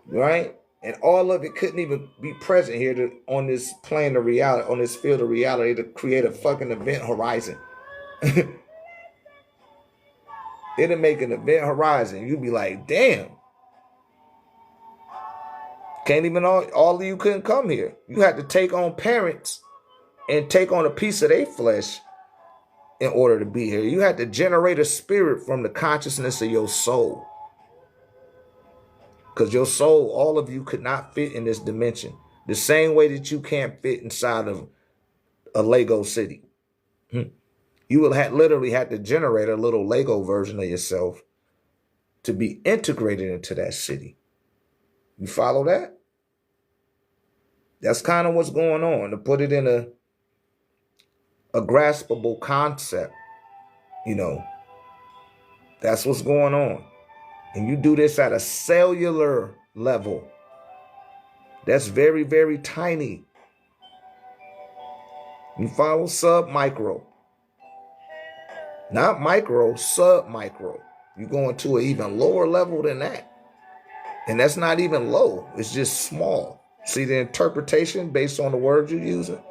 right? And all of it couldn't even be present here on this plane of reality, on this field of reality, to create a fucking event horizon. It'll make an event horizon. You'd be like, damn, can't even all of you couldn't come here. You had to take on parents and take on a piece of their flesh in order to be here. You had to generate a spirit from the consciousness of your soul. Because your soul, all of you could not fit in this dimension. The same way that you can't fit inside of a Lego city. You will literally have to generate a little Lego version of yourself to be integrated into that city. You follow that? That's kind of what's going on. To put it in a graspable concept, you know, that's what's going on. And you do this at a cellular level. That's very, very tiny. You follow? Sub-micro. Not micro, sub-micro. You're going to an even lower level than that. And that's not even low. It's just small. See the interpretation based on the words you're using?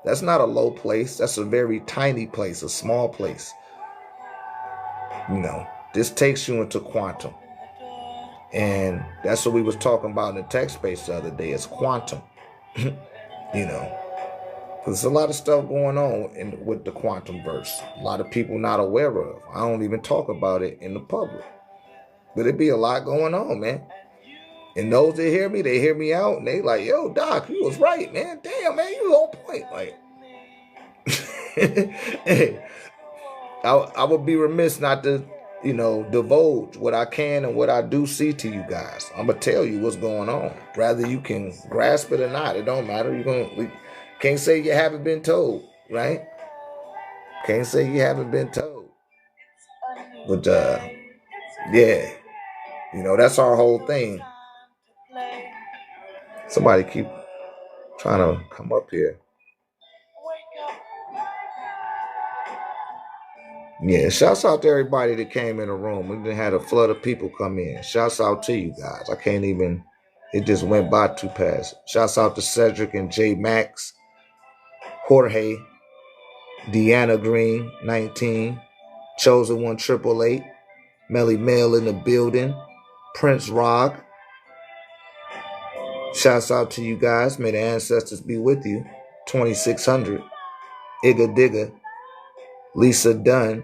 That's not a low place. That's a very tiny place, a small place. You know, this takes you into quantum. And that's what we was talking about in the text space the other day. It's quantum. You know, there's a lot of stuff going on with the quantum verse. A lot of people not aware of. I don't even talk about it in the public. But it be a lot going on, man. And those that hear me, they hear me out, and they like, yo, Doc, you was right, man. Damn, man, you on point. Like, I would be remiss not to, you know, divulge what I can and what I do see to you guys. I'm gonna tell you what's going on. Whether you can grasp it or not, it don't matter. Can't say you haven't been told, right? Can't say you haven't been told. But yeah, you know, that's our whole thing. Somebody keep trying to come up here. Yeah, shouts out to everybody that came in the room. We done had a flood of people come in. Shouts out to you guys. I can't even, it just went by too fast. Shouts out to Cedric and J Max, Jorge, Deanna Green, 19, Chosen One 888, Melly Mel in the building, Prince Rock. Shouts out to you guys. May the ancestors be with you. 2600, Igga Digga, Lisa Dunn,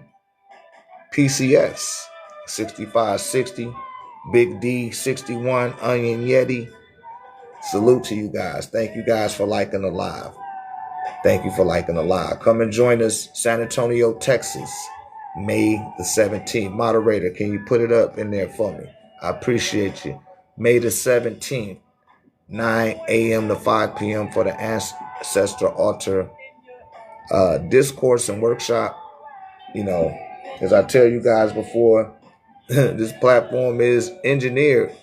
PCS, 6560, Big D 61, Onion Yeti. Salute to you guys. Thank you guys for liking the live. Thank you for liking the live. Come and join us, San Antonio, Texas, May the 17th. Moderator, can you put it up in there for me? I appreciate you. May the 17th, 9 a.m. to 5 p.m. for the Ancestor Altar discourse and workshop. You know, as I tell you guys before, this platform is engineered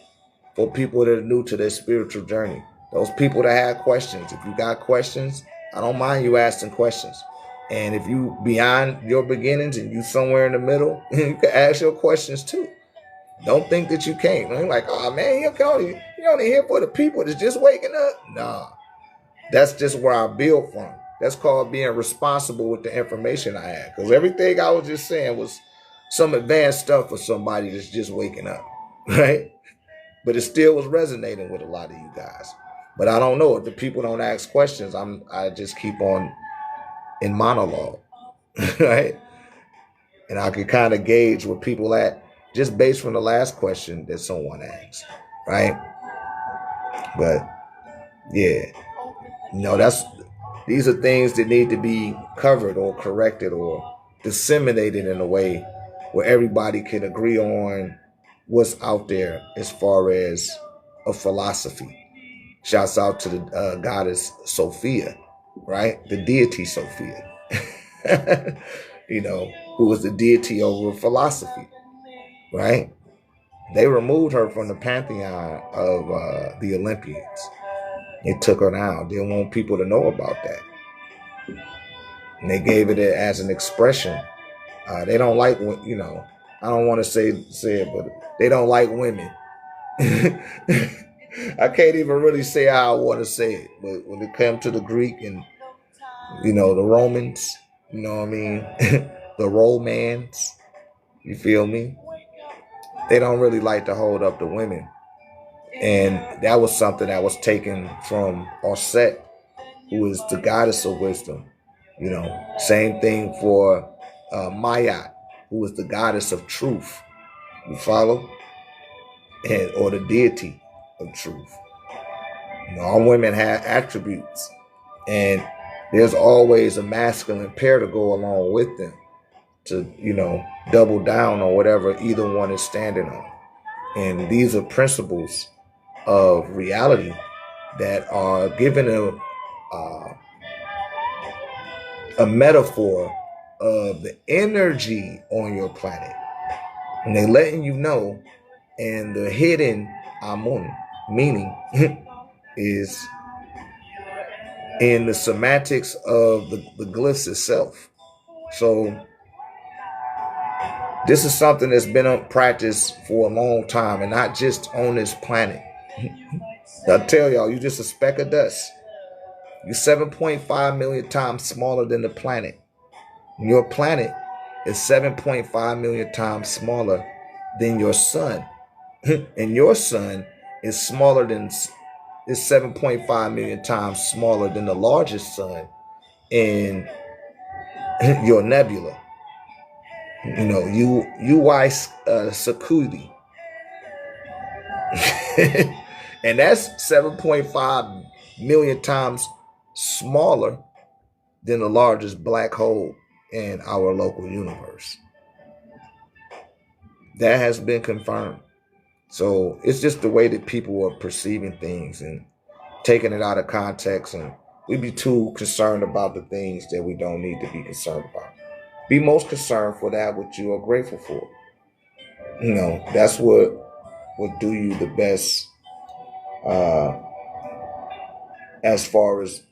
for people that are new to their spiritual journey. Those people that have questions. If you got questions, I don't mind you asking questions. And if you beyond your beginnings and you somewhere in the middle, you can ask your questions too. Don't think that you can't. You're like, oh man, you only here for the people that's just waking up. Nah, that's just where I build from. That's called being responsible with the information I had. Because everything I was just saying was some advanced stuff for somebody that's just waking up, right? But it still was resonating with a lot of you guys. But I don't know if the people don't ask questions. I just keep on in monologue, right? And I can kind of gauge where people at just based from the last question that someone asked, right? But yeah, these are things that need to be covered or corrected or disseminated in a way where everybody can agree on what's out there as far as a philosophy. Shouts out to the goddess Sophia, right? The deity Sophia, you know, who was the deity over philosophy, right? They removed her from the pantheon of the Olympians. It took her down. Didn't want people to know about that. And they gave it as an expression. They don't like, you know, I don't want to say it, but they don't like women. I can't even really say how I want to say it, but when it comes to the Greek and the Romans, you know what I mean, the Romans, you feel me? They don't really like to hold up the women, and that was something that was taken from Osset, who is the goddess of wisdom. Same thing for Mayat, who is the goddess of truth. You follow? Or the deity of truth. All women have attributes, and there's always a masculine pair to go along with them to, double down on whatever either one is standing on. And these are principles of reality that are given a metaphor of the energy on your planet. And they're letting you know, and the hidden Amun meaning is in the semantics of the glyphs itself. So this is something that's been practiced for a long time, and not just on this planet. I tell y'all, you just a speck of dust. You're 7.5 million times smaller than the planet. Your planet is 7.5 million times smaller than your sun. And your sun is 7.5 million times smaller than the largest sun in your nebula. UY Sakuti. And that's 7.5 million times smaller than the largest black hole in our local universe. That has been confirmed. So it's just the way that people are perceiving things and taking it out of context, and we be too concerned about the things that we don't need to be concerned about. Be most concerned for that which you are grateful for. That's what will do you the best as far as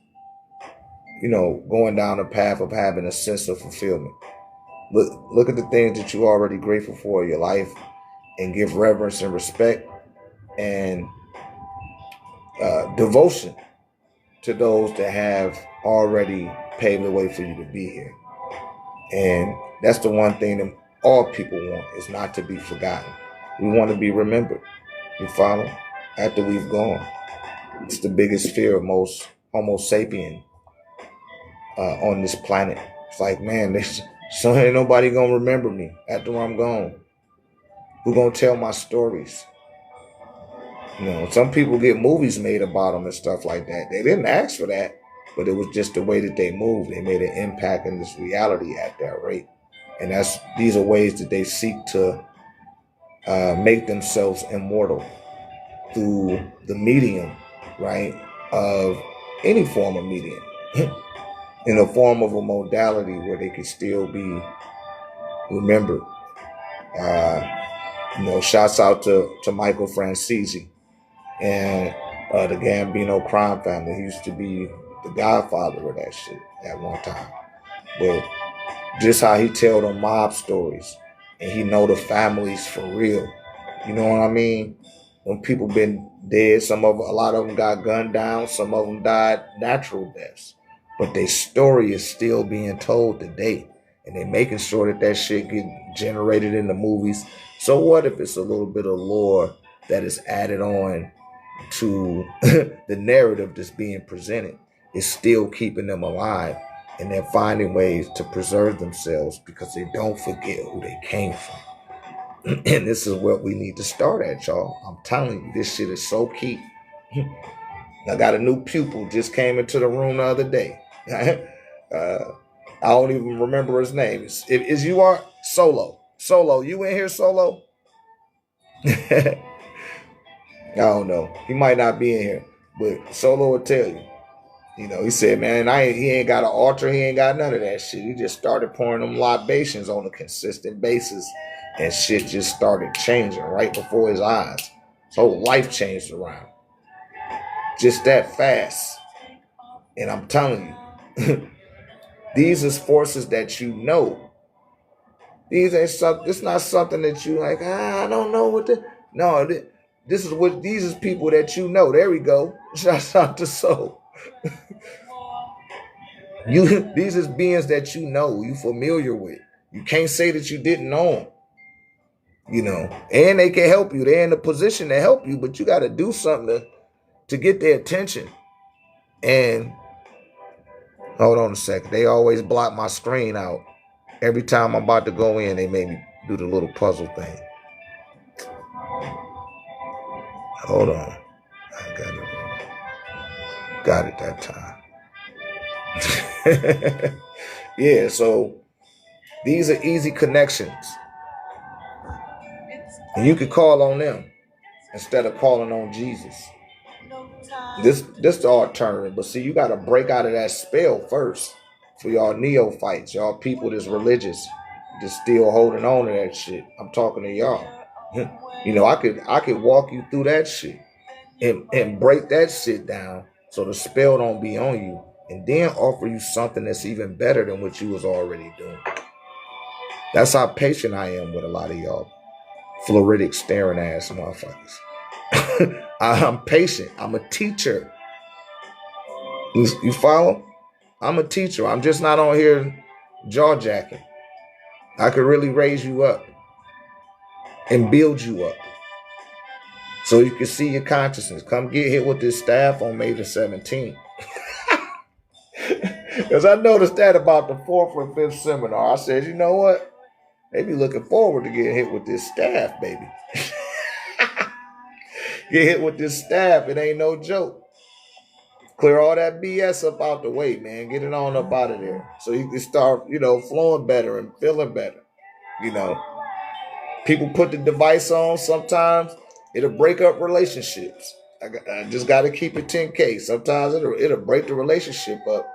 going down the path of having a sense of fulfillment. Look at the things that you're already grateful for in your life, and give reverence and respect and devotion to those that have already paved the way for you to be here. And that's the one thing that all people want, is not to be forgotten. We want to be remembered. You follow? After we've gone. It's the biggest fear of most Homo sapien on this planet. It's like, man, so ain't nobody gonna remember me after I'm gone. Who gonna tell my stories? Some people get movies made about them and stuff like that. They didn't ask for that, but it was just the way that they moved. They made an impact in this reality at that rate. And these are ways that they seek to make themselves immortal through the medium, right, of any form of medium, in the form of a modality where they can still be remembered. Shouts out to Michael Francese and the Gambino crime family. He used to be the godfather of that shit at one time. But just how he tell them mob stories, and he know the families for real. You know what I mean? When people been dead, a lot of them got gunned down, some of them died natural deaths. But their story is still being told today. And they're making sure that shit get generated in the movies. So what if it's a little bit of lore that is added on to the narrative that's being presented? It's still keeping them alive, and they're finding ways to preserve themselves because they don't forget who they came from. And this is what we need to start at, y'all. I'm telling you, this shit is so key. I got a new pupil just came into the room the other day. I don't even remember his name. Is you are Solo? Solo, you in here, Solo? I don't know. He might not be in here, but Solo will tell you. He said, man, he ain't got an altar. He ain't got none of that shit. He just started pouring them libations on a consistent basis, and shit just started changing right before his eyes. His whole life changed around. Just that fast. And I'm telling you, these is forces that you know. These ain't something. It's not something that you like. I don't know what the. No, These is people that you know. There we go. Shouts out to Soul. These is beings that you know, you familiar with. You can't say that you didn't know them. You know, and they can help you. They're in a position to help you, but you got to do something to get their attention. And hold on a second. They always block my screen out. Every time I'm about to go in, they make me do the little puzzle thing. Hold on. I got it that time. Yeah, so these are easy connections. And you could call on them instead of calling on Jesus. This the alternative. But see, you got to break out of that spell first. For y'all neophytes, y'all people that's religious, just still holding on to that shit. I'm talking to y'all. You know, I could walk you through that shit and break that shit down so the spell don't be on you, and then offer you something that's even better than what you was already doing. That's how patient I am with a lot of y'all floridic staring ass motherfuckers. I'm patient. I'm a teacher. You follow? I'm a teacher. I'm just not on here jaw jacking. I could really raise you up and build you up so you can see your consciousness. Come get hit with this staff on May the 17th. Because I noticed that about the 4th or 5th seminar. I said, you know what? They be looking forward to getting hit with this staff, baby. Get hit with this staff. It ain't no joke. Clear all that BS up out the way, man. Get it on up out of there. So you can start, flowing better and feeling better. People put the device on. Sometimes it'll break up relationships. I just got to keep it 10K. Sometimes it'll break the relationship up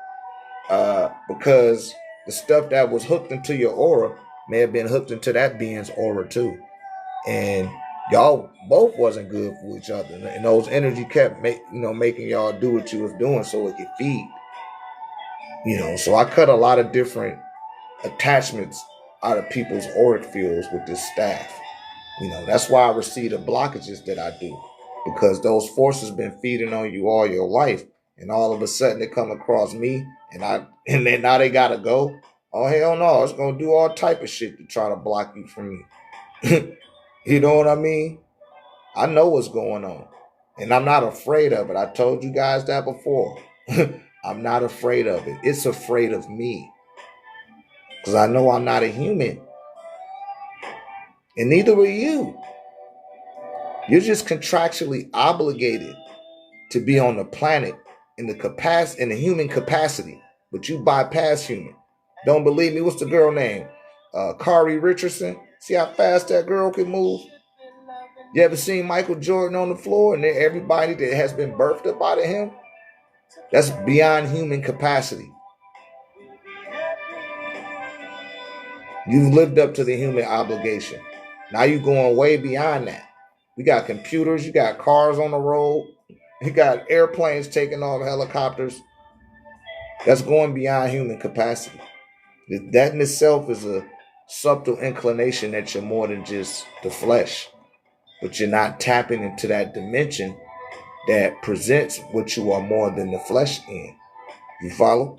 because the stuff that was hooked into your aura may have been hooked into that being's aura too. And y'all both wasn't good for each other, and those energy kept making y'all do what you was doing so it could feed. So I cut a lot of different attachments out of people's auric fields with this staff. That's why I receive the blockages that I do, because those forces been feeding on you all your life, and all of a sudden they come across me, and then now they gotta go. Oh hell no! It's gonna do all type of shit to try to block you from me. You know what I mean? I know what's going on, and I'm not afraid of it. I told you guys that before. I'm not afraid of it. It's afraid of me, because I know I'm not a human, and neither are you. You're just contractually obligated to be on the planet in the human capacity, but you bypass human. Don't believe me? What's the girl name? Kari Richardson. See how fast that girl can move? You ever seen Michael Jordan on the floor and everybody that has been birthed up out of him? That's beyond human capacity. You've lived up to the human obligation. Now you're going way beyond that. We got computers, you got cars on the road, you got airplanes taking off, helicopters. That's going beyond human capacity. That in itself is a subtle inclination that you're more than just the flesh, but you're not tapping into that dimension that presents what you are more than the flesh in. You follow?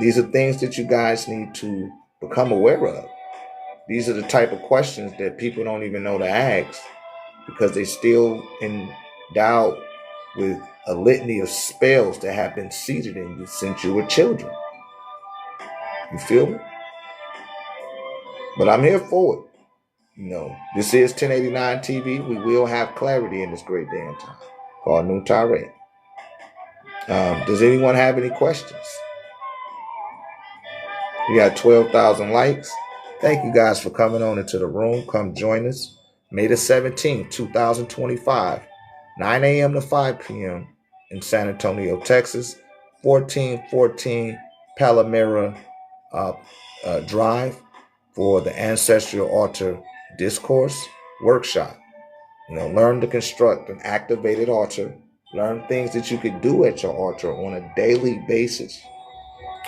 These are things that you guys need to become aware of. These are the type of questions that people don't even know to ask, because they still endowed with a litany of spells that have been seated in you since you were children. You feel me? But I'm here for it. This is 1089 TV. We will have clarity in this great day and time called New Tirade. Does anyone have any questions? We got 12,000 likes. Thank you guys for coming on into the room. Come join us. May the 17th, 2025, 9 a.m. to 5 p.m. in San Antonio, Texas, 1414 Palomera Drive for the Ancestral Altar Discourse Workshop. Learn to construct an activated altar. Learn things that you could do at your altar on a daily basis,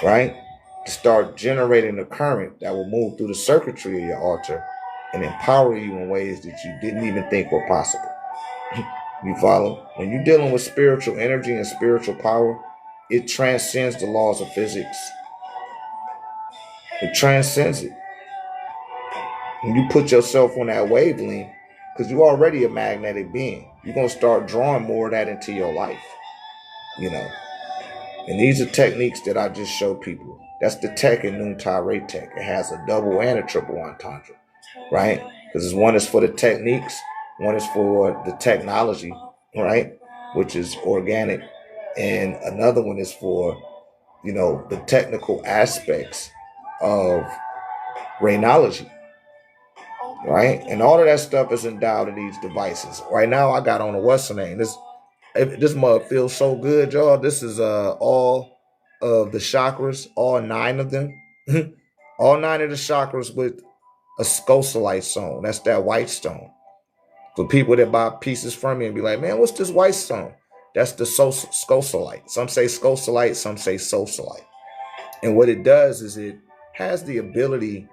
right? To start generating the current that will move through the circuitry of your altar and empower you in ways that you didn't even think were possible. You follow? When you're dealing with spiritual energy and spiritual power, it transcends the laws of physics. It transcends it. When you put yourself on that wavelength, because you're already a magnetic being, you're going to start drawing more of that into your life. You know, and these are techniques that I just show people. That's the tech in Noontide Ray Tech. It has a double and a triple entendre, right? Because one is for the techniques, one is for the technology, right? Which is organic, and another one is for, you know, the technical aspects of raynology, right? And all of that stuff is endowed in these devices. Right now, I got on a what's the name? This mug feels so good, y'all. This is all of the chakras, all 9 of them, all 9 of the chakras with a scosalite stone. That's that white stone. For people that buy pieces from me and be like, man, what's this white stone? That's the scosalite. Some say scosalite, some say sosalite. And what it does is it has the ability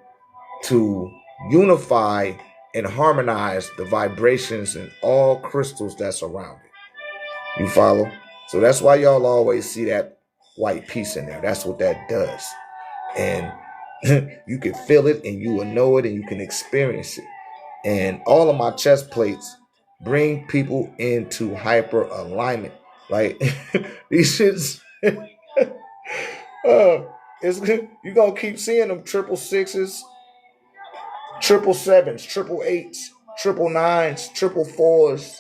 to unify and harmonize the vibrations in all crystals that's around it. You follow? So that's why y'all always see that white piece in there. That's what that does. And you can feel it and you will know it and you can experience it. And all of my chest plates bring people into hyper alignment. Like these shits, it's you're gonna keep seeing them 666s, 777s, 888s, 999s, 444s,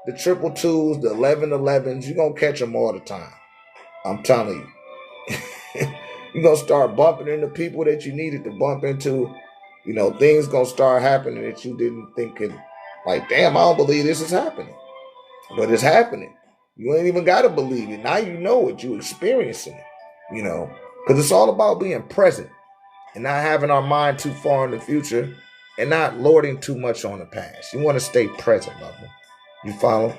the 222s, the 1111s. You're gonna catch them all the time. I'm telling you. You're gonna start bumping into people that you needed to bump into. You know, things gonna start happening that you didn't think could. Like, damn, I don't believe this is happening, but it's happening. You ain't even gotta believe it. Now you know it. You experiencing it. You know, because it's all about being present and not having our mind too far in the future and not lording too much on the past. You want to stay present, level. You follow?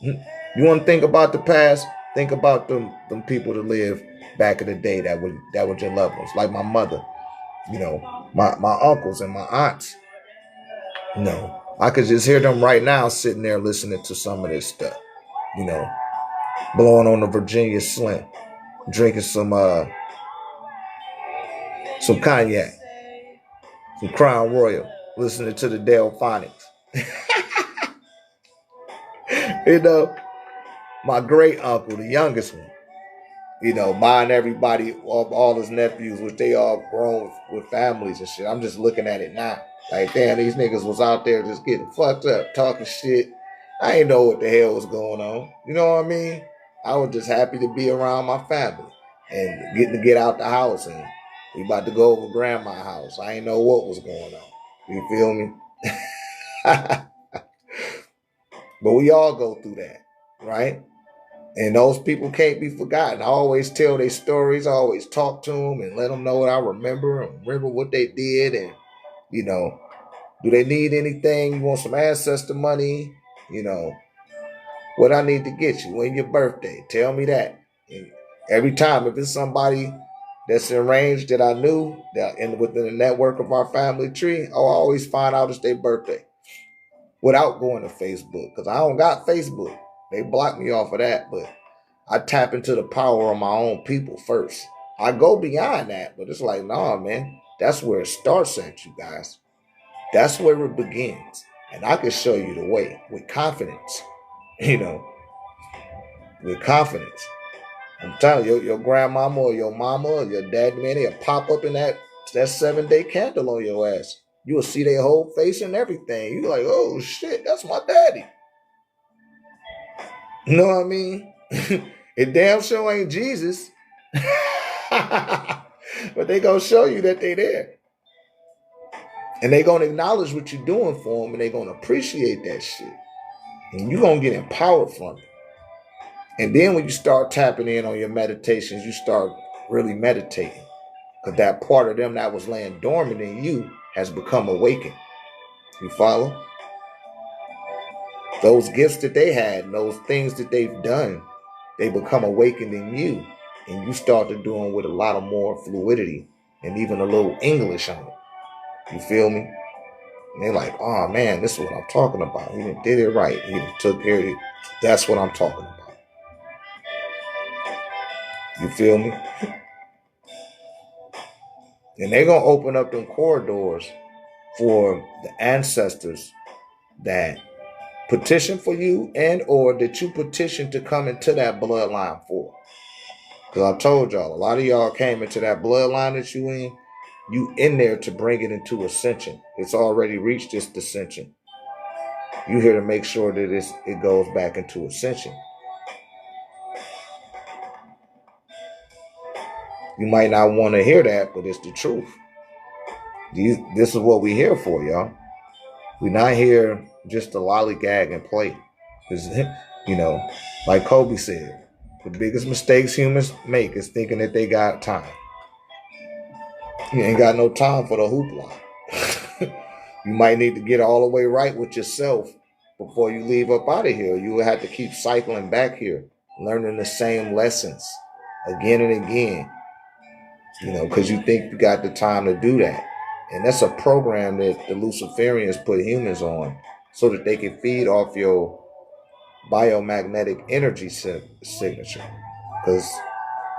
You want to think about the past? Think about them people that lived back in the day that were your loved ones, like my mother, you know, my uncles and my aunts. You know, I could just hear them right now sitting there listening to some of this stuff, you know, blowing on the Virginia Slim, drinking some cognac, some Crown Royal, listening to the Delphonics. You know, my great uncle, the youngest one, you know, buying everybody, all his nephews, which they all grown with families and shit. I'm just looking at it now. Like, damn, these niggas was out there just getting fucked up, talking shit. I ain't know what the hell was going on. You know what I mean? I was just happy to be around my family and getting to get out the house. And we about to go over grandma's house. I ain't know what was going on. You feel me? But we all go through that, right? And those people can't be forgotten. I always tell their stories. I always talk to them and let them know what I remember and remember what they did. And, you know, do they need anything? You want some ancestor money? You know, what I need to get you? When your birthday? Tell me that. And every time, if it's somebody that's in range that I knew that within the network of our family tree, I'll always find out it's their birthday without going to Facebook, because I don't got Facebook. They blocked me off of that, but I tap into the power of my own people first. I go beyond that, but it's like, nah, man, that's where it starts at, you guys. That's where it begins. And I can show you the way with confidence, you know, with confidence. I'm telling you, your grandmama or your mama or your dad, man, they'll pop up in that 7-day candle on your ass. You will see their whole face and everything. You're like, oh shit, that's my daddy. You know what I mean? It damn sure ain't Jesus. But they gonna show you that they there. And they gonna acknowledge what you're doing for them, and they gonna appreciate that shit. And you're gonna get empowered from it. And then when you start tapping in on your meditations, you start really meditating. Because that part of them that was laying dormant in you has become awakened. You follow? Those gifts that they had, and those things that they've done, they become awakened in you. And you start to do them with a lot of more fluidity and even a little English on it. You feel me? And they're like, oh man, this is what I'm talking about. He did it right. He took care of it. That's what I'm talking about. You feel me? And they're going to open up them corridors for the ancestors that petition for you and or that you petition to come into that bloodline for. Because I told y'all, a lot of y'all came into that bloodline that you in there to bring it into ascension. It's already reached its ascension. You here to make sure that it goes back into ascension. You might not want to hear that, but it's the truth. This is what we here for, y'all. We're not here just to lollygag and play. Because, like Kobe said, the biggest mistakes humans make is thinking that they got time. You ain't got no time for the hoopla. You might need to get all the way right with yourself before you leave up out of here. You will have to keep cycling back here, learning the same lessons again and again, because you think you got the time to do that. And that's a program that the Luciferians put humans on so that they can feed off your biomagnetic energy signature. Because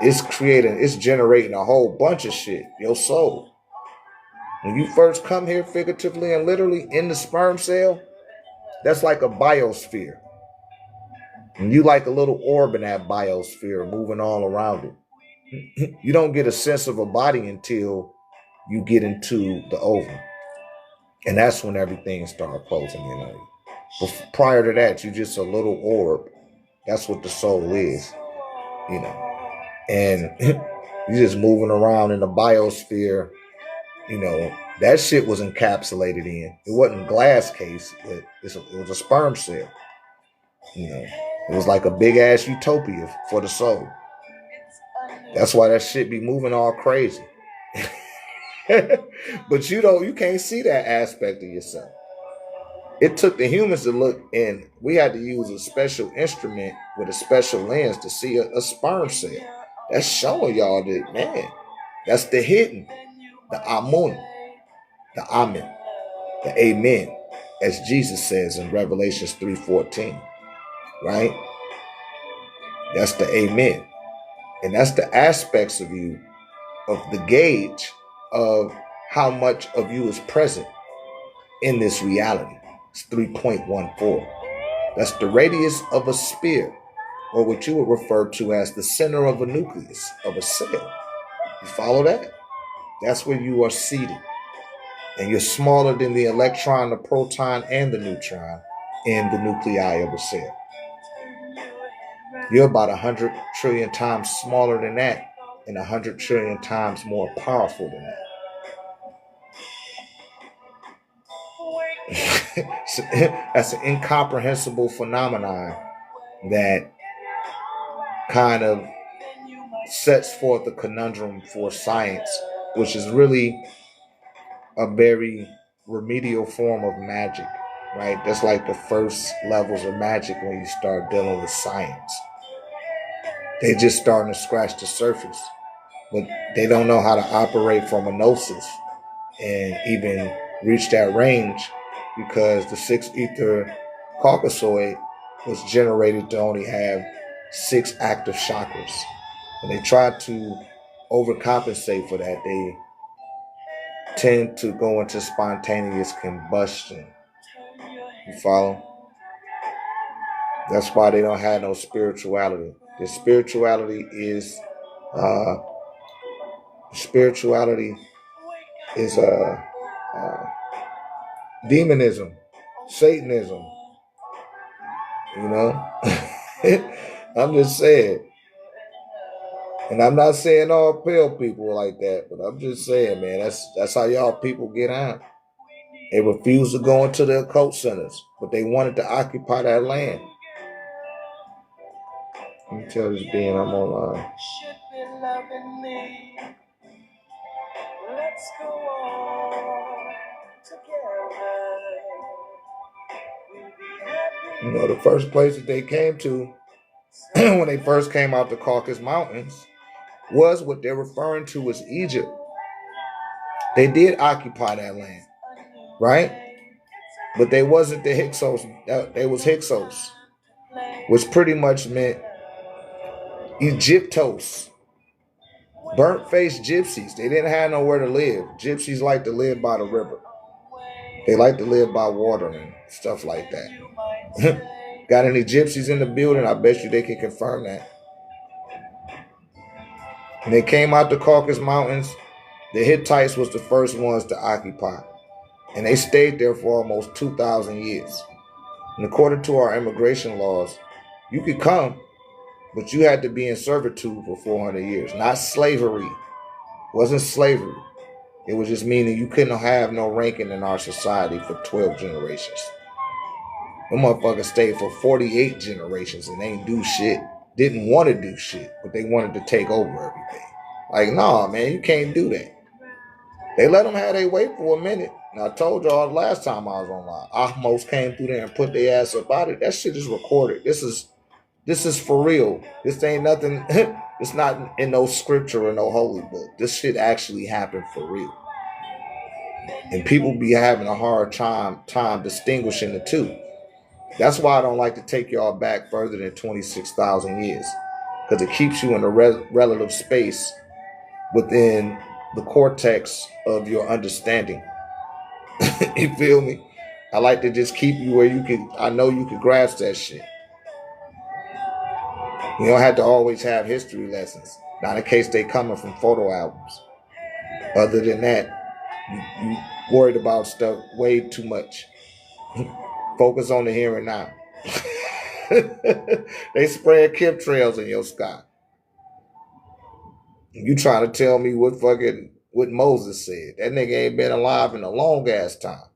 it's generating a whole bunch of shit, your soul. When you first come here figuratively and literally in the sperm cell, that's like a biosphere. And you like a little orb in that biosphere moving all around it. You don't get a sense of a body until you get into the ovum. And that's when everything starts closing in on you. But prior to that, you're just a little orb. That's what the soul is, And you're just moving around in the biosphere. That shit was encapsulated in. It wasn't glass case, but it was a sperm cell. It was like a big ass utopia for the soul. That's why that shit be moving all crazy. But you can't see that aspect of yourself. It took the humans to look in. We had to use a special instrument with a special lens to see a sperm cell. That's showing y'all that, man, that's the hidden, the Amun, the Amen, the Amen, as Jesus says in Revelations 3:14, right? That's the Amen. And that's the aspects of you, of the gauge of how much of you is present in this reality. It's 3.14. That's the radius of a sphere, or what you would refer to as the center of a nucleus of a cell. You follow that? That's where you are seated. And you're smaller than the electron, the proton, and the neutron in the nuclei of a cell. You're about 100 trillion times smaller than that and 100 trillion times more powerful than that. That's an incomprehensible phenomenon that kind of sets forth a conundrum for science, which is really a very remedial form of magic, right? That's like the first levels of magic when you start dealing with science. They're just starting to scratch the surface, but they don't know how to operate from a gnosis and even reach that range, because the 6 ether Caucasoid was generated to only have 6 active chakras. When they try to overcompensate for that, they tend to go into spontaneous combustion. You follow? That's why they don't have no spirituality. The spirituality is demonism, Satanism. I'm just saying. And I'm not saying all pale people like that, but I'm just saying, man, that's how y'all people get on. They refuse to go into the occult centers, but they wanted to occupy that land. Let me tell this being I'm online. Let's go on together. The first place that they came to when they first came out the Caucasus Mountains was what they're referring to as Egypt. They did occupy that land, right? but they wasn't the Hyksos. They was Hyksos, which pretty much meant Egyptos, burnt-faced gypsies. They didn't have nowhere to live. Gypsies like to live by the river. They like to live by water and stuff like that. Got any gypsies in the building? I bet you they can confirm that. When they came out the Caucasus Mountains, the Hittites was the first ones to occupy. And they stayed there for almost 2,000 years. And according to our immigration laws, you could come, but you had to be in servitude for 400 years. Not slavery. It wasn't slavery. It was just meaning you couldn't have no ranking in our society for 12 generations. Them motherfuckers stayed for 48 generations and ain't do shit. Didn't want to do shit, but they wanted to take over everything. Like, nah, man, you can't do that. They let them have their way for a minute. And I told y'all last time I was online, Ahmos came through there and put their ass up out of it. That shit is recorded. This is for real. This ain't nothing. It's not in no scripture or no holy book. This shit actually happened for real. And people be having a hard time distinguishing the two. That's why I don't like to take y'all back further than 26,000 years. Because it keeps you in a relative space within the cortex of your understanding. You feel me? I like to just keep you where I know you can grasp that shit. You don't have to always have history lessons. Not in case they coming from photo albums. Other than that, you worried about stuff way too much. Focus on the here and now. They spread chemtrails in your sky. You trying to tell me what Moses said? That nigga ain't been alive in a long ass time.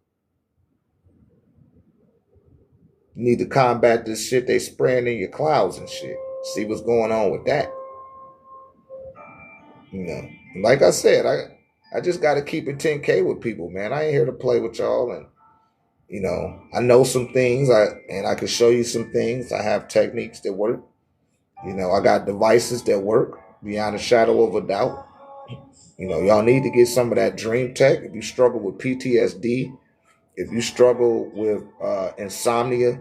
You need to combat this shit they spraying in your clouds and shit. See what's going on with that. You know, like I said, I just got to keep it 10K with people, man. I ain't here to play with y'all, and you know, I know some things, and I can show you some things. I have techniques that work. You know, I got devices that work beyond a shadow of a doubt. You know, y'all need to get some of that dream tech. If you struggle with PTSD, if you struggle with insomnia,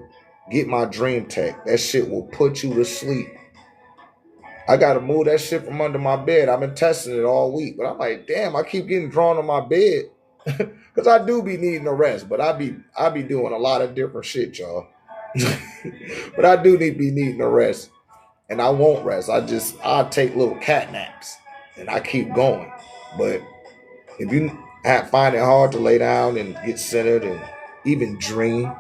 get my dream tech. That shit will put you to sleep. I got to move that shit from under my bed. I've been testing it all week, but I'm like, damn, I keep getting drawn on my bed. Because I do be needing a rest, but I be doing a lot of different shit, y'all. But I do be needing a rest. And I won't rest. I'll take little cat naps. And I keep going. But if you find it hard to lay down and get centered and even dream,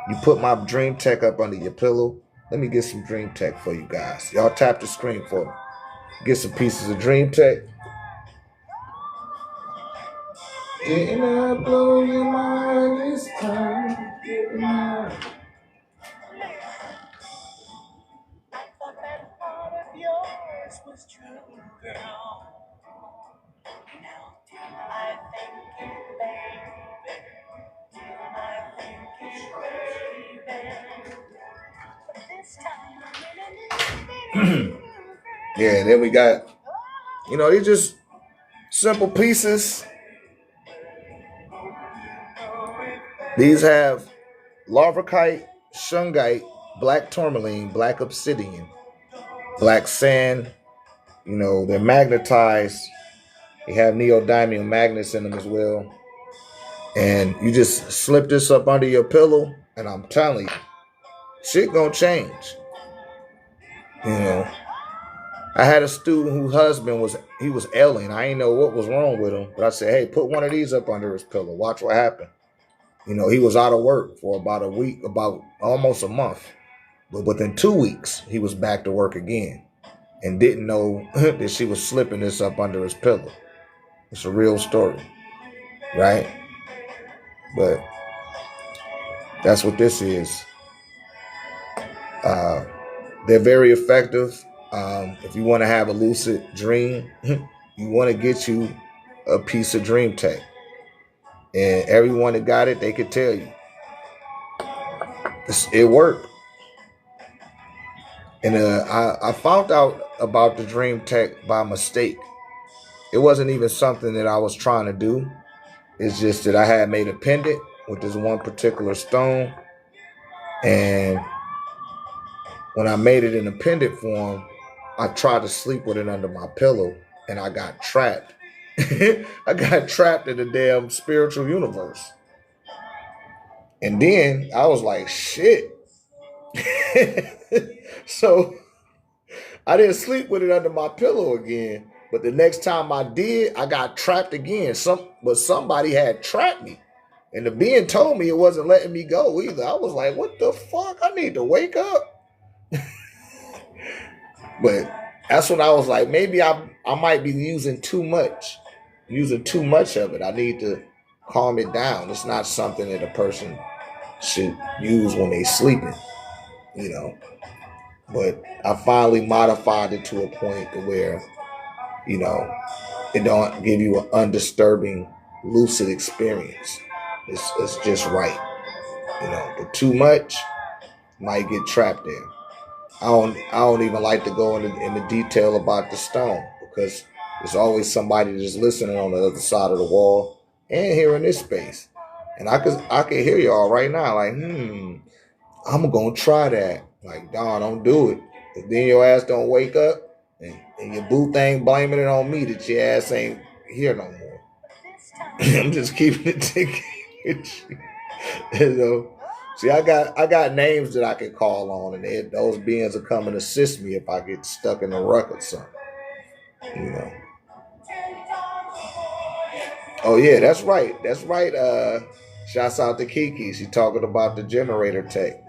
you put my dream tech up under your pillow. Let me get some dream tech for you guys. Y'all tap the screen for me. Get some pieces of dream tech. Didn't I blow your mind this time? Didn't I? thought that heart of yours was true, girl. Now do I think you, baby? Do I think you, baby? But this time, yeah, then we got, you know, these just simple pieces. These have larvikite, shungite, black tourmaline, black obsidian, black sand. You know, they're magnetized. They have neodymium magnets in them as well. And you just slip this up under your pillow, and I'm telling you, shit gonna change. You know, I had a student whose husband was ailing. I didn't know what was wrong with him, but I said, hey, put one of these up under his pillow. Watch what happened. You know, he was out of work for about a week, about almost a month. But within 2 weeks, he was back to work again and didn't know that she was slipping this up under his pillow. It's a real story, right? But that's what this is. They're very effective. If you want to have a lucid dream, you want to get you a piece of dream tech. And everyone that got it, they could tell you. It worked. And I found out about the dream tech by mistake. It wasn't even something that I was trying to do. It's just that I had made a pendant with this one particular stone. And when I made it in a pendant form, I tried to sleep with it under my pillow and I got trapped. I got trapped in the damn spiritual universe. And then I was like, shit. So I didn't sleep with it under my pillow again. But the next time I did, I got trapped again. But somebody had trapped me. And the being told me it wasn't letting me go either. I was like, what the fuck? I need to wake up. But that's when I was like, maybe I might be using too much of it. I need to calm it down. It's not something that a person should use when they sleeping, you know. But I finally modified it to a point to where, you know, it don't give you an undisturbing lucid experience. It's just right. You know, but too much might get trapped there. I don't even like to go into detail about the stone because there's always somebody that's listening on the other side of the wall and here in this space. And I could hear y'all right now, like, I'm gonna try that. Like, Don, don't do it. If then your ass don't wake up and your boo thing blaming it on me that your ass ain't here no more. I'm just keeping it ticket. You know. See, I got names that I can call on, and those beings will come and assist me if I get stuck in a rut or something. You know. Oh yeah, that's right. That's right. Shouts out to Kiki. She talking about the generator tech.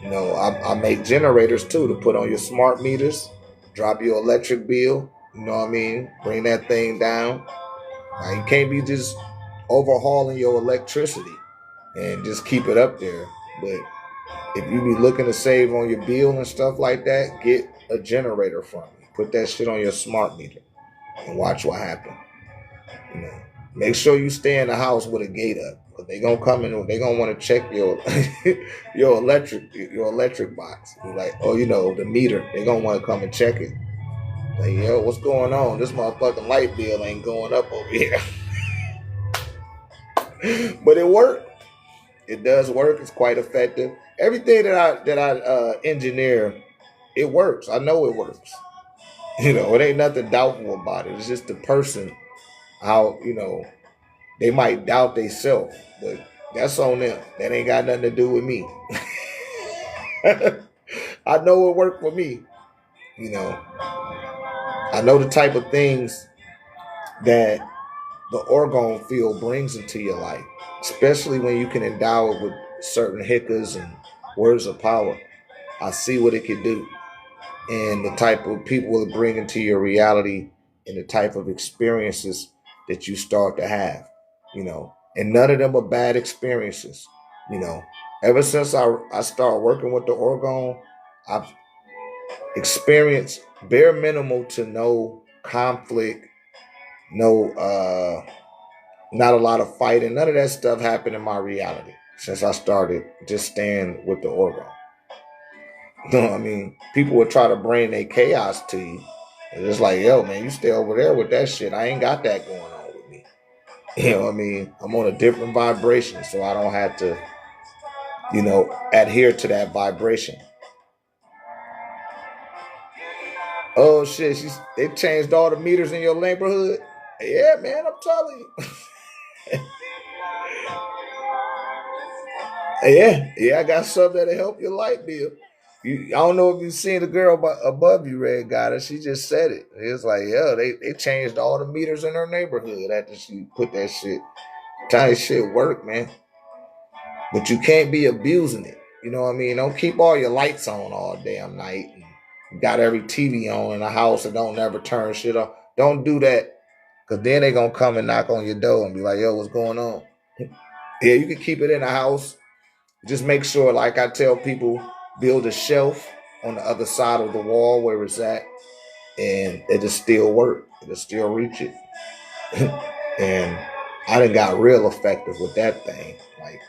You know, I make generators too to put on your smart meters, drop your electric bill. You know what I mean? Bring that thing down. Now, you can't be just overhauling your electricity and just keep it up there. But if you be looking to save on your bill and stuff like that, get a generator from me. Put that shit on your smart meter and watch what happens. You know, make sure you stay in the house with a gate up. Cause they gonna come in. They gonna want to check your your electric box. You're like, oh, you know, the meter. They gonna want to come and check it. Like, yo, what's going on? This motherfucking light bill ain't going up over here. But it worked. It does work. It's quite effective. Everything that I engineer, it works. I know it works. You know, it ain't nothing doubtful about it. It's just the person, how, you know, they might doubt themselves, but that's on them. That ain't got nothing to do with me. I know it worked for me. You know, I know the type of things that the orgone field brings into your life, especially when you can endow it with certain hiccups and words of power. I see what it can do and the type of people it bring into your reality and the type of experiences that you start to have, you know. And none of them are bad experiences, you know. Ever since I started working with the orgone, I've experienced bare minimal to no conflict, no not a lot of fighting. None of that stuff happened in my reality since I started just staying with the orgone. You know what I mean? People would try to bring their chaos to you. And it's like, yo, man, you stay over there with that shit. I ain't got that going on with me. You know what I mean? I'm on a different vibration, so I don't have to, you know, adhere to that vibration. Oh shit, they changed all the meters in your neighborhood. Yeah, man, I'm telling you. Yeah, I got something that'll help your light bill. I don't know if you've seen the girl above you, Red got it. She just said it. It's like, yo, they changed all the meters in her neighborhood after she put that shit. Tiny shit work, man. But you can't be abusing it. You know what I mean? Don't keep all your lights on all damn night. And got every TV on in the house and don't never turn shit off. Don't do that. Cause then they gonna come and knock on your door and be like, yo, what's going on? Yeah, you can keep it in the house. Just make sure, like I tell people, build a shelf on the other side of the wall where it's at, and it'll still work. It'll still reach it. And I done got real effective with that thing. Like,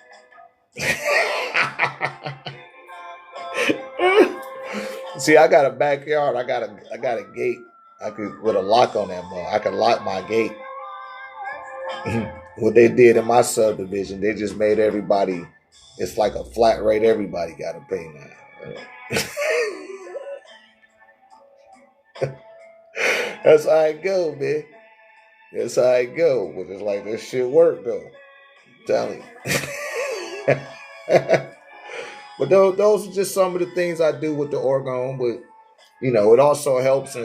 see, I got a backyard. I got a gate. I could with a lock on that mug. I can lock my gate. What they did in my subdivision, they just made everybody, it's like a flat rate, everybody got to pay now. That's how it go, man. That's how it go. But it's like this shit work though. I'm telling you. But those are just some of the things I do with the orgone. But it also helps,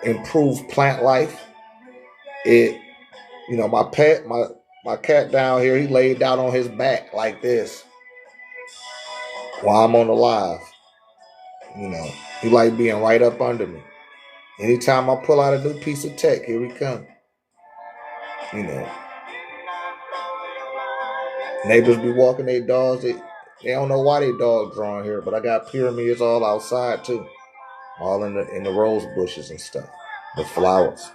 improve plant life. It, my cat down here, he laid down on his back like this while I'm on the live. He like being right up under me. Anytime I pull out a new piece of tech, here he come. Neighbors be walking their dogs. They don't know why they dog drawing here, but I got pyramids all outside too, all in the rose bushes and stuff, the flowers.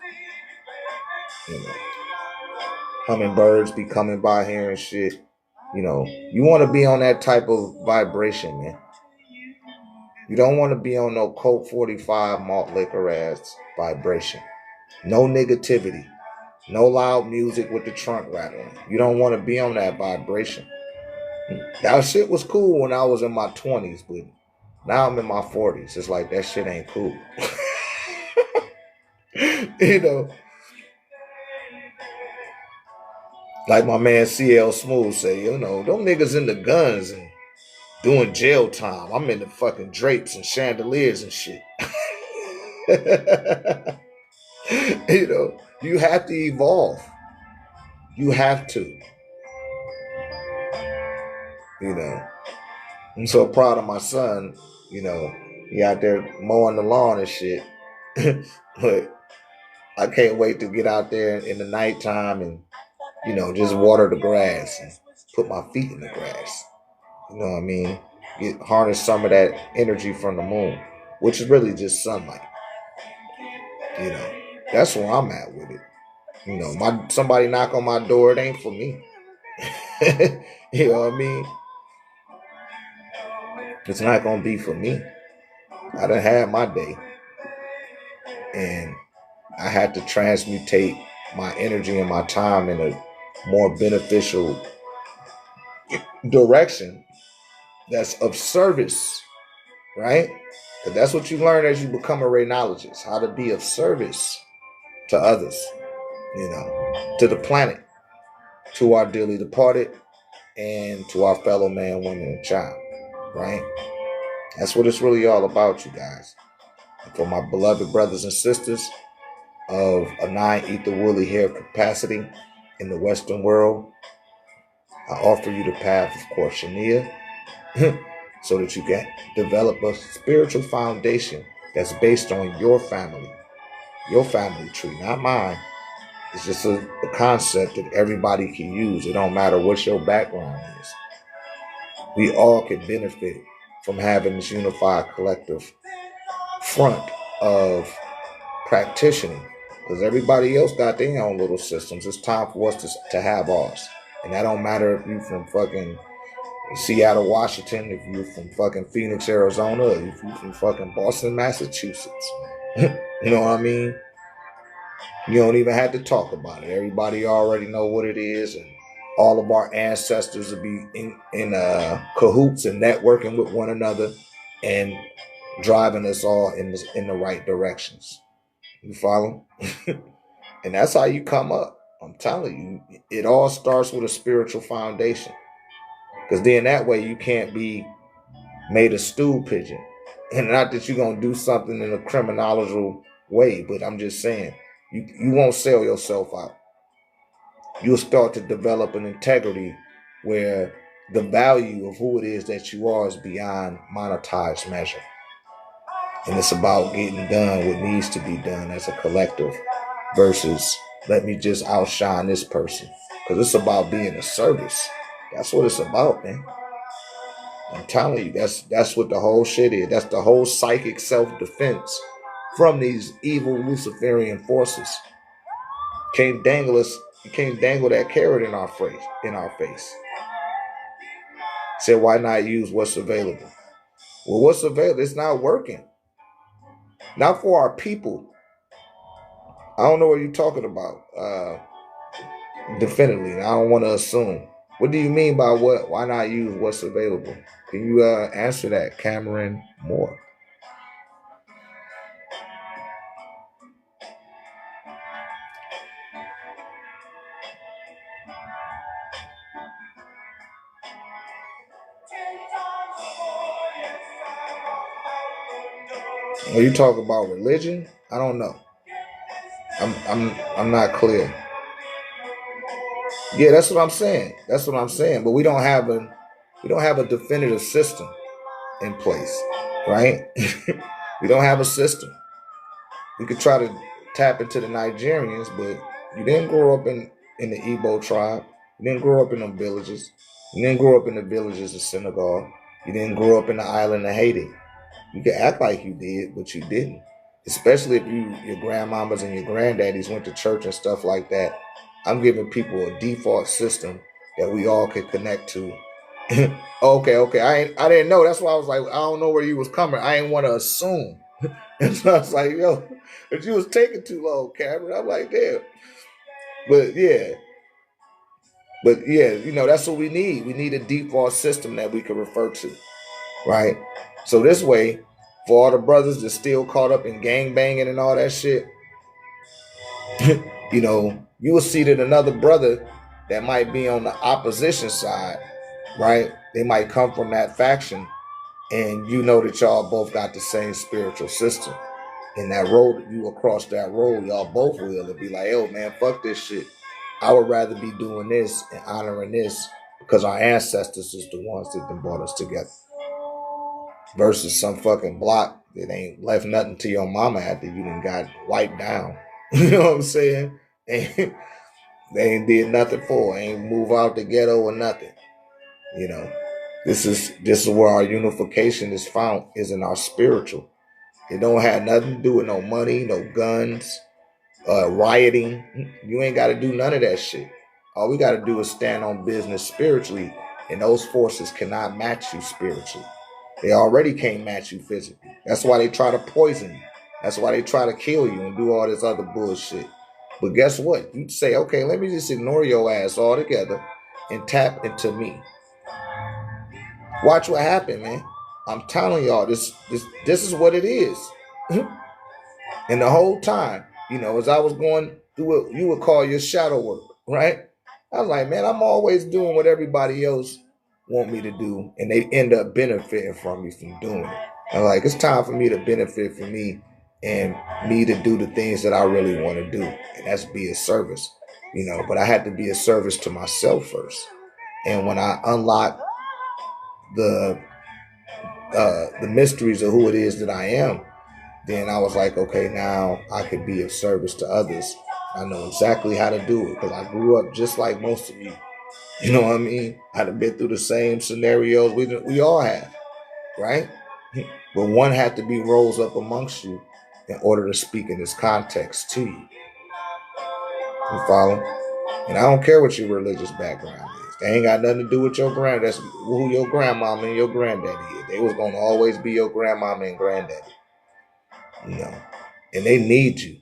Hummingbirds be coming by here and shit. You want to be on that type of vibration, man. You don't want to be on no Colt 45 malt liquor ass vibration. No negativity. No loud music with the trunk rattling. You don't want to be on that vibration. That shit was cool when I was in my 20s, but now I'm in my 40s. It's like that shit ain't cool. Like my man CL Smooth say, them niggas in the guns and doing jail time. I'm in the fucking drapes and chandeliers and shit. You have to evolve. You have to. I'm so proud of my son. He out there mowing the lawn and shit. But I can't wait to get out there in the nighttime and, just water the grass and put my feet in the grass. You know what I mean? Harness some of that energy from the moon, which is really just sunlight. That's where I'm at with it. Somebody knock on my door, it ain't for me. You know what I mean? It's not gonna be for me. I done had my day, and I had to transmutate my energy and my time in a more beneficial direction that's of service, right? Because that's what you learn as you become a radiologist, how to be of service to others, to the planet, to our dearly departed, and to our fellow man, woman, and child, right? That's what it's really all about, you guys. And for my beloved brothers and sisters of a 9 ether woolly hair capacity in the Western world, I offer you the path of Korshania so that you can develop a spiritual foundation that's based on your family tree, not mine. It's just a concept that everybody can use. It don't matter what your background is. We all can benefit from having this unified collective front of practicing, because everybody else got their own little systems. It's time for us to have ours. And that don't matter if you from fucking Seattle, Washington, if you're from fucking Phoenix, Arizona, if you're from fucking Boston, Massachusetts. You know what I mean? You don't even have to talk about it. Everybody already know what it is, and all of our ancestors will be in cahoots and networking with one another and driving us all in the right directions. You follow? And that's how you come up. I'm telling you, it all starts with a spiritual foundation. Because then that way you can't be made a stool pigeon. And not that you're going to do something in a criminological way, but I'm just saying, you won't sell yourself out. You'll start to develop an integrity where the value of who it is that you are is beyond monetized measure. And it's about getting done what needs to be done as a collective versus let me just outshine this person. Because it's about being a service. That's what it's about, man. I'm telling you, that's what the whole shit is. That's the whole psychic self-defense from these evil Luciferian forces. You can't dangle that carrot in our face. Say, why not use what's available? Well, what's available? It's not working. Not for our people. I don't know what you're talking about. Definitely. I don't want to assume. What do you mean by what? Why not use what's available? Can you answer that, Cameron Moore? Are you talking about religion? I don't know. I'm not clear. Yeah, that's what I'm saying. That's what I'm saying. But we don't have a definitive system in place, right? We don't have a system. We could try to tap into the Nigerians, but you didn't grow up in the Igbo tribe. You didn't grow up in them villages. You didn't grow up in the villages of Senegal. You didn't grow up in the island of Haiti. You can act like you did, but you didn't. Especially if your grandmamas and your granddaddies went to church and stuff like that. I'm giving people a default system that we all could connect to. Okay. I didn't know. That's why I was like, I don't know where you was coming. I didn't want to assume. And so I was like, yo, but you was taking too long, Cameron. I'm like, damn. But yeah. But yeah, that's what we need. We need a default system that we can refer to. Right? So this way, for all the brothers that's still caught up in gang banging and all that shit, you will see that another brother that might be on the opposition side, right? They might come from that faction, and you know that y'all both got the same spiritual system. In that road, you across that road, y'all both will and be like, "Yo, man, fuck this shit. I would rather be doing this and honoring this because our ancestors is the ones that brought us together." Versus some fucking block that ain't left nothing to your mama after you done got wiped down. You know what I'm saying? And they ain't did nothing for. Ain't move out the ghetto or nothing. This is where our unification is found, is in our spiritual. It don't have nothing to do with no money, no guns, rioting. You ain't got to do none of that shit. All we got to do is stand on business spiritually, and those forces cannot match you spiritually. They already can't match you physically. That's why they try to poison you. That's why they try to kill you and do all this other bullshit. But guess what? You say, okay, let me just ignore your ass altogether and tap into me. Watch what happens, man. I'm telling y'all, this is what it is. And the whole time, as I was going through what you would call your shadow work, right? I was like, man, I'm always doing what everybody else want me to do, and they end up benefiting from me from doing it. I'm like, it's time for me to benefit from me and me to do the things that I really want to do, and that's be a service, But I had to be a service to myself first, and when I unlock the mysteries of who it is that I am, then I was like, okay, now I could be of service to others. I know exactly how to do it because I grew up just like most of you. You know what I mean? I've been through the same scenarios we all have, right? But one had to be rose up amongst you in order to speak in this context to you. You follow? And I don't care what your religious background is. They ain't got nothing to do with your grand. That's who your grandmama and your granddaddy is. They was gonna always be your grandmama and granddaddy. And they need you.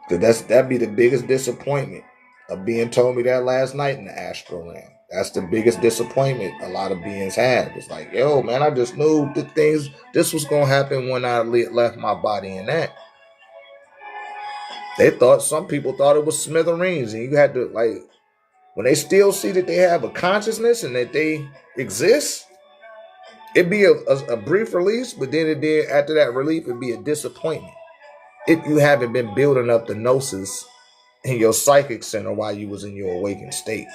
Cause that'd be the biggest disappointment of being told me that last night in the astral realm. That's the biggest disappointment a lot of beings have. It's like, yo, man, I just knew this was gonna happen when I left my body in that. Some people thought it was smithereens, and you had to, like, when they still see that they have a consciousness and that they exist, it'd be a brief release, but then after that relief, it'd be a disappointment if you haven't been building up the gnosis in your psychic center while you was in your awakened state.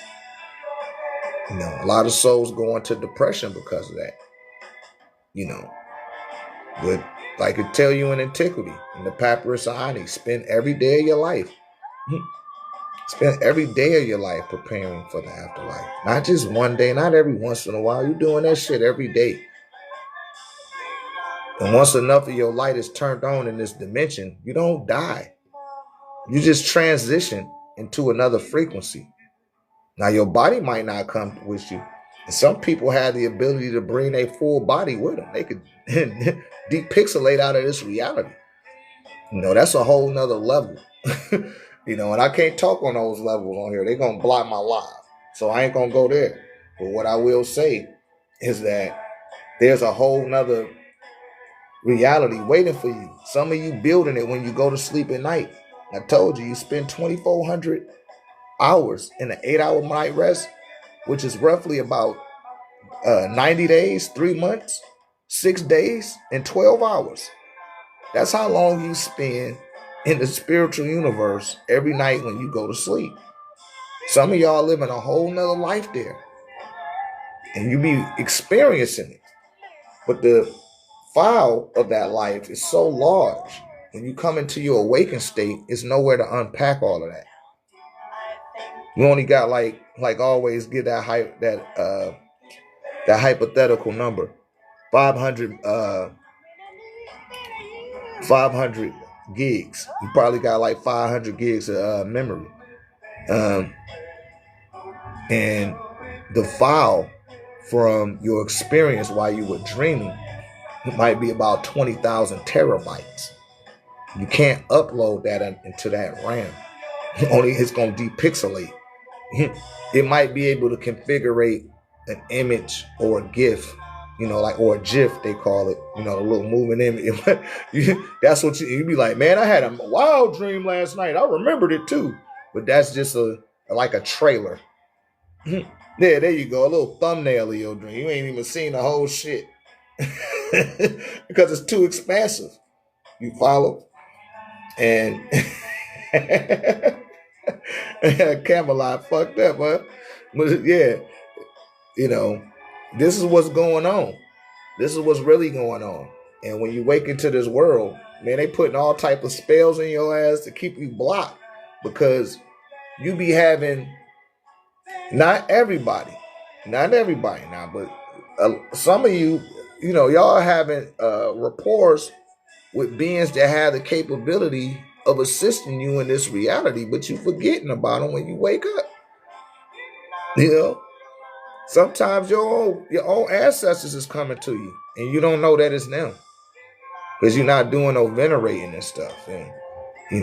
A lot of souls go into depression because of that. But like I tell you in Antiquity, in the Papyrus of Ani, spend every day of your life. Spend every day of your life preparing for the afterlife. Not just one day, not every once in a while. You're doing that shit every day. And once enough of your light is turned on in this dimension, you don't die. You just transition into another frequency. Now, your body might not come with you. And some people have the ability to bring their full body with them. They could depixelate out of this reality. That's a whole nother level. And I can't talk on those levels on here. They're going to block my live. So I ain't going to go there. But what I will say is that there's a whole nother reality waiting for you. Some of you building it when you go to sleep at night. I told you, you spend 2,400 hours in an 8-hour night rest, which is roughly about 90 days, 3 months, 6 days, and 12 hours. That's how long you spend in the spiritual universe every night when you go to sleep. Some of y'all living a whole nother life there, and you be experiencing it. But the file of that life is so large. When you come into your awakened state, it's nowhere to unpack all of that. You only got like always get that that hypothetical number, 500 gigs. You probably got like 500 gigs of memory. And the file from your experience while you were dreaming, it might be about 20,000 terabytes. You can't upload that into that RAM. Only it's going to depixelate. It might be able to configure an image or a GIF, or a GIF, they call it, a little moving image. That's what you be like, man, I had a wild dream last night. I remembered it too. But that's just like a trailer. Yeah, there you go. A little thumbnail of your dream. You ain't even seen the whole shit. Because it's too expansive. You follow? And Camelot fucked up, huh? But yeah, this is what's going on. This is what's really going on. And when you wake into this world, man, they putting all type of spells in your ass to keep you blocked, because you be having, not everybody now, but some of you, y'all having rapports with beings that have the capability of assisting you in this reality, but you forgetting about them when you wake up. Sometimes your own ancestors is coming to you, and you don't know that it's them, because you're not doing no venerating and stuff. And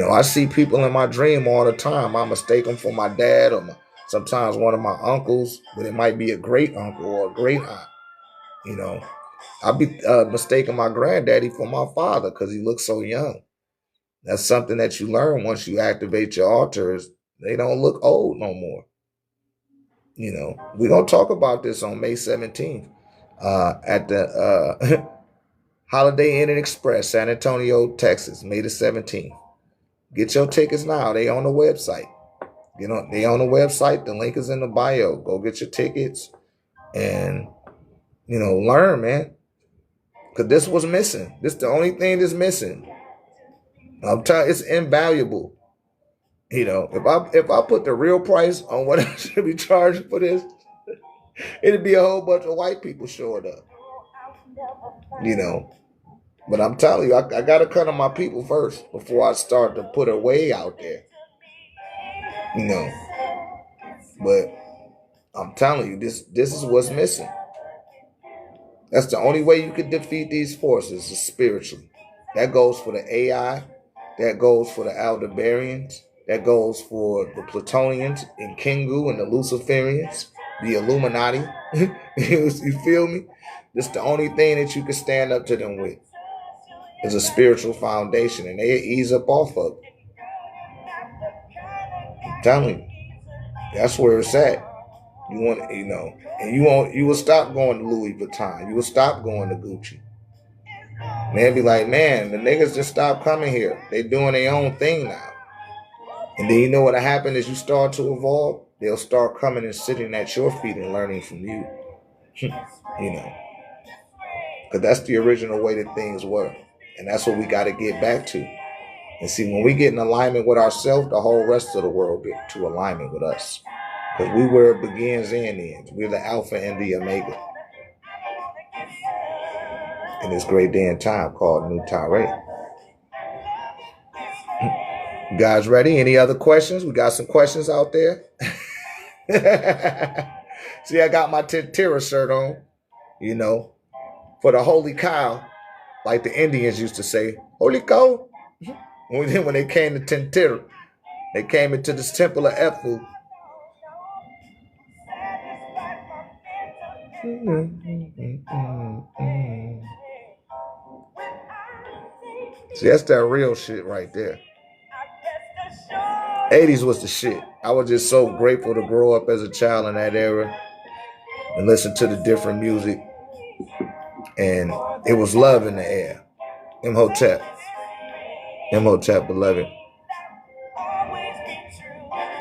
I see people in my dream all the time. I mistake them for my dad, or sometimes one of my uncles, but it might be a great uncle or a great aunt. I'll be mistaking my granddaddy for my father because he looks so young. That's something that you learn once you activate your altars. They don't look old no more. We're going to talk about this on May 17th at the Holiday Inn and Express, San Antonio, Texas, May the 17th. Get your tickets now. They on the website. They on the website. The link is in the bio. Go get your tickets and, learn, man. Because this was missing. This is the only thing that's missing. I'm telling you, it's invaluable. If I put the real price on what I should be charging for this, it'd be a whole bunch of white people showing up. But I'm telling you, I got to cut on my people first before I start to put it way out there. But I'm telling you, this is what's missing. That's the only way you could defeat these forces, is spiritually. That goes for the AI. That goes for the Aldebarans. That goes for the Plutonians in Kingu and the Luciferians, the Illuminati. You feel me? This is the only thing that you can stand up to them with, is a spiritual foundation, and they ease up off of it. I'm telling you, that's where it's at. You want, and you will stop going to Louis Vuitton. You will stop going to Gucci. Man, be like, man, the niggas just stopped coming here. They doing their own thing now. And then you know what'll happen as you start to evolve? They'll start coming and sitting at your feet and learning from you. Because that's the original way that things were. And that's what we got to get back to. And see, when we get in alignment with ourselves, the whole rest of the world get to alignment with us. Because we where it begins and ends. We're the Alpha and the Omega. In this great day and time called New Tyree. You guys ready? Any other questions? We got some questions out there. See, I got my Tintira shirt on, for the holy cow, like the Indians used to say, holy cow. When they came to Tintira, They came into this temple of Efu. See, that's that real shit right there. 80s was the shit. I was just so grateful to grow up as a child in that era and listen to the different music. And it was love in the air. Imhotep, beloved.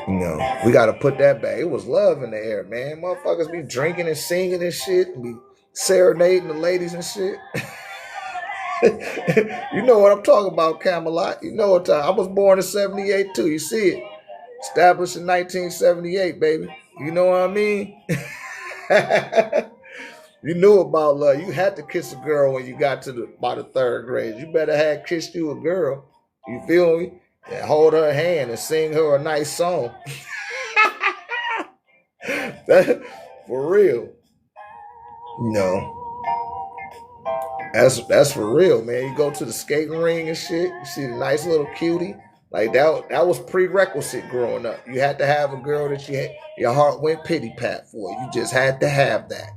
You know, we got to put that back. It was love in the air, man. Motherfuckers be drinking and singing and shit and be serenading the ladies and shit. You know what I'm talking about, Camelot. You know what I was born in 78 too. You see it. Established in 1978, baby. You know what I mean? You knew about love. You had to kiss a girl when you got to about the third grade. You better have kissed you a girl. You feel me? And hold her hand and sing her a nice song. For real. No. That's for real, man. You go to the skating ring and shit. You see the nice little cutie. Like that was prerequisite growing up. You had to have a girl that your heart went pity pat for. You just had to have that,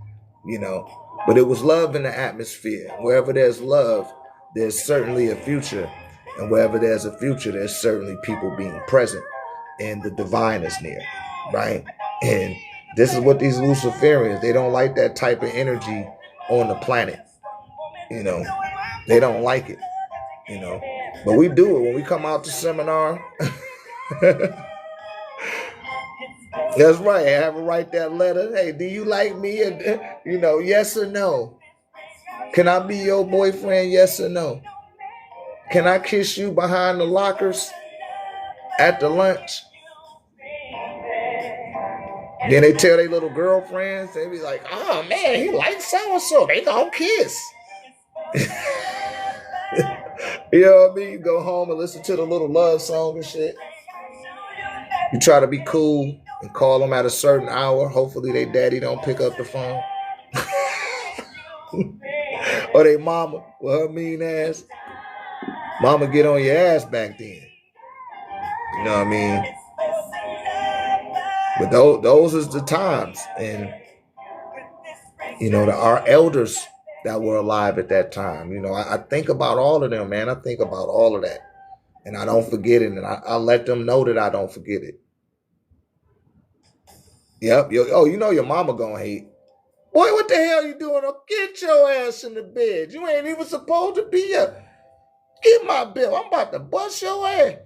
you know. But it was love in the atmosphere. Wherever there's love, there's certainly a future. And wherever there's a future, there's certainly people being present. And the divine is near, right? And this is what these Luciferians, they don't like that type of energy on the planet. You know, they don't like it, you know. But we do it when we come out to seminar. That's right. I have to write that letter. Hey, do you like me? And, you know, yes or no? Can I be your boyfriend? Yes or no? Can I kiss you behind the lockers at the lunch? Then they tell their little girlfriends, they be like, oh man, he likes so-and-so. They gonna kiss. You know what I mean? You go home and listen to the little love song and shit. You try to be cool and call them at a certain hour. Hopefully their daddy don't pick up the phone. Or they mama with her mean ass. Mama get on your ass back then. You know what I mean? But those is the times. And, you know, our elders that were alive at that time. You know, I think about all of them, man. I think about all of that. And I don't forget it. And I let them know that I don't forget it. Yep. You know your mama gonna hate. Boy, what the hell you doing? Oh, get your ass in the bed. You ain't even supposed to be here. Get my bill. I'm about to bust your ass.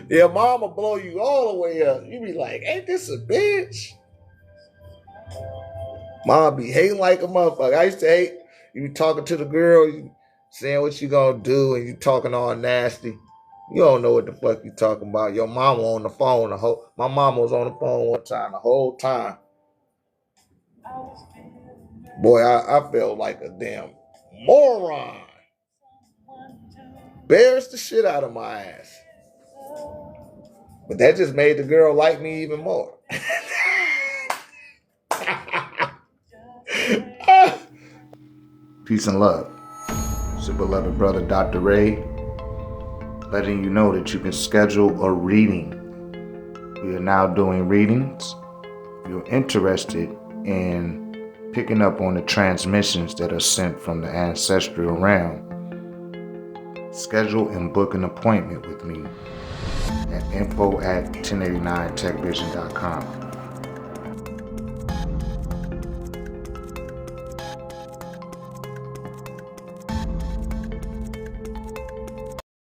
Yeah, mama blow you all the way up. You be like, ain't this a bitch? Mom be hating like a motherfucker. I used to hate you talking to the girl, you saying what you gonna do, and you talking all nasty. You don't know what the fuck you talking about. Your mama on the phone. My mama was on the phone one time the whole time. Boy, I felt like a damn moron. Embarrassed the shit out of my ass. But that just made the girl like me even more. Peace and love. It's your beloved brother, Dr. Ray, letting you know that you can schedule a reading. We are now doing readings. If you're interested in picking up on the transmissions that are sent from the ancestral realm, schedule and book an appointment with me at info@1089techvision.com.